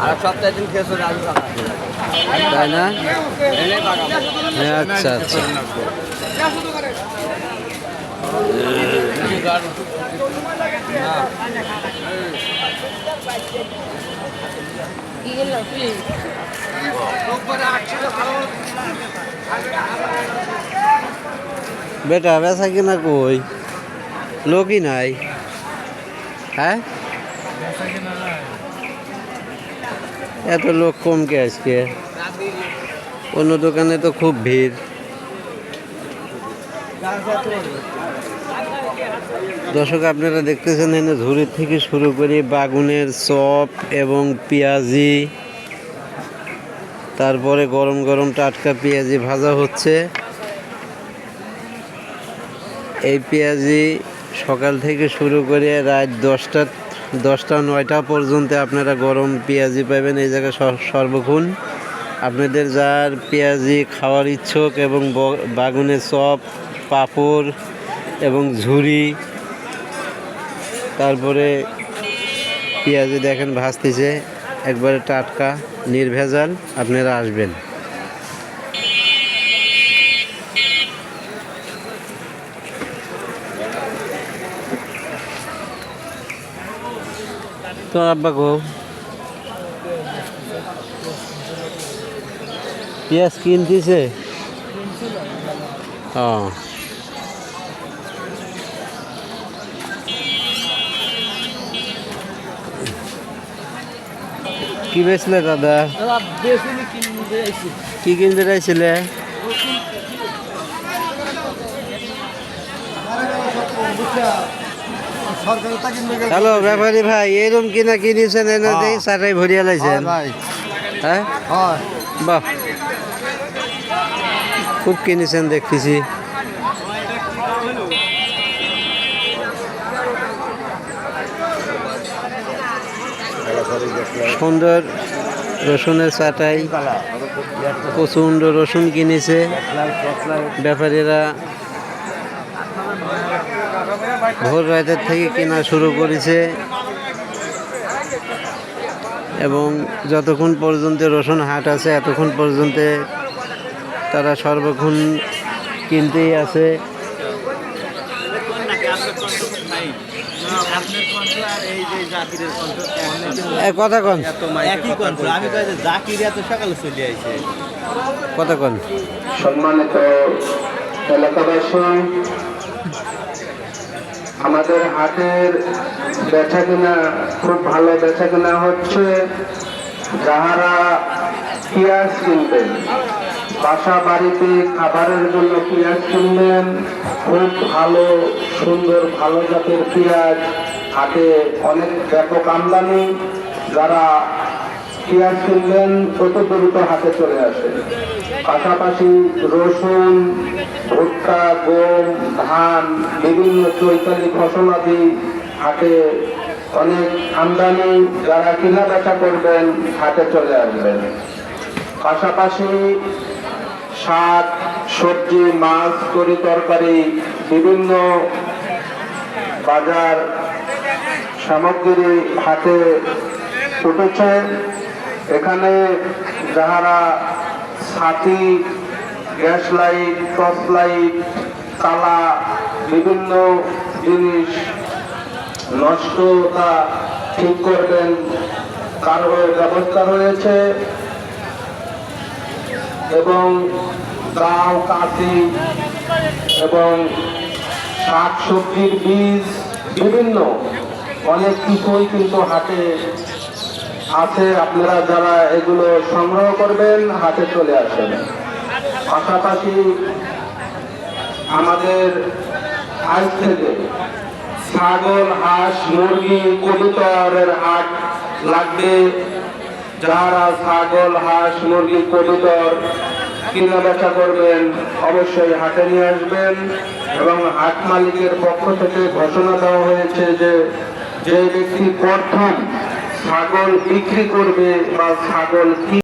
আর সপ্তাহে দিন খেয়েছো আলু টাকা তাই না? আচ্ছা আচ্ছা। বেটা বেচা কিনা কই? লোকই নাই। হ্যাঁ, এত লোক কমকে আজকে। অন্য দোকানে তো খুব ভিড়। দর্শক আপনারা দেখতেছেন এখানে ঝুড়ির থেকে শুরু করে বাগুনের চপ এবং পেঁয়াজি, তারপরে গরম গরম টাটকা পেঁয়াজি ভাজা হচ্ছে। এই পেঁয়াজি সকাল থেকে শুরু করে রাত 10টা 9টা পর্যন্ত আপনারা গরম পেঁয়াজি পাবেন এই জায়গায় সর্বক্ষণ। আপনাদের যার পেঁয়াজি খাওয়ার ইচ্ছুক এবং বাগুনের চপ, পাঁপড় এবং ঝুড়ি, তারপরে পেঁয়াজি দেখেন ভাজতেছে একবারে টাটকা নির্ভেজাল, আপনারা আসবেন। তো আব্বা গো পেঁয়াজ কিনতেছে? কি বেচলে দাদা? কি কিনতে চাইছিলে? হ্যালো ব্যাপারী ভাই, এরকম কিনা কিনেছেন এনে দেই চাটাই ভরিয়া লাইছেন? হ্যাঁ, বাহ, খুব কিনেছেন দেখতেছি। সুন্দর রসুনের চাটাই, প্রচণ্ড রসুন কিনেছে ব্যাপারীরা। ভোর রাতের থেকে কেনা শুরু করেছে এবং যতক্ষণ পর্যন্ত রসুন হাট আছে এতক্ষণ পর্যন্ত তারা সর্বক্ষণ কিনতেই আছে। কথা কন, কথা কন। সম্মানিত এলাকাবাসী, আমাদের হাটের বেচা কিনা খুব ভালো বেচা কিনা হচ্ছে। যাহারা পেঁয়াজ কিনবেন, বাসা বাড়িতে খাবারের জন্য পেঁয়াজ কিনবেন, খুব ভালো সুন্দর ভালো জাতের পেঁয়াজ হাটে অনেক ব্যাপক আমদানি। যারা পেঁয়াজ কিনবেন তত দ্রুত হাতে চলে আসে। পাশাপাশি রসুন, ভুট্টা, গম, ধান, বিভিন্ন চৈতালি ফসলাদি হাটে অনেক আমদানি। যারা কেনা বেচা করবেন হাটে চলে আসবেন। পাশাপাশি শাক, সবজি, মাছ, তরি তরকারি, বিভিন্ন বাজার সামগ্রী হাটে উঠেছে। এখানে যাহারা ছাতি, গ্যাস লাইট, টর্চ লাইট, তালা, বিভিন্ন জিনিস নষ্টতা ঠিক করবেন তারও ব্যবস্থা রয়েছে এবং দাও, কাঁচি এবং শাক সবজির বীজ, বিভিন্ন অনেক কিছুই কিন্তু হাটে আছে। আপনারা যারা এগুলো সংগ্রহ করবেন হাটে চলে আসেন। পাশাপাশি আমাদের আজ থেকে ছাগল, হাঁস, মুরগি, কবুতরের হাট লাগবে। যারা ছাগল, হাঁস, মুরগি, কবুতর কিনা বেচা করবেন অবশ্যই হাটে নিয়ে আসবেন। এবং হাট মালিকের পক্ষ থেকে ঘোষণা দেওয়া হয়েছে যে যে ব্যক্তি প্রথম ছাগল বিক্রি করবে বা ছাগল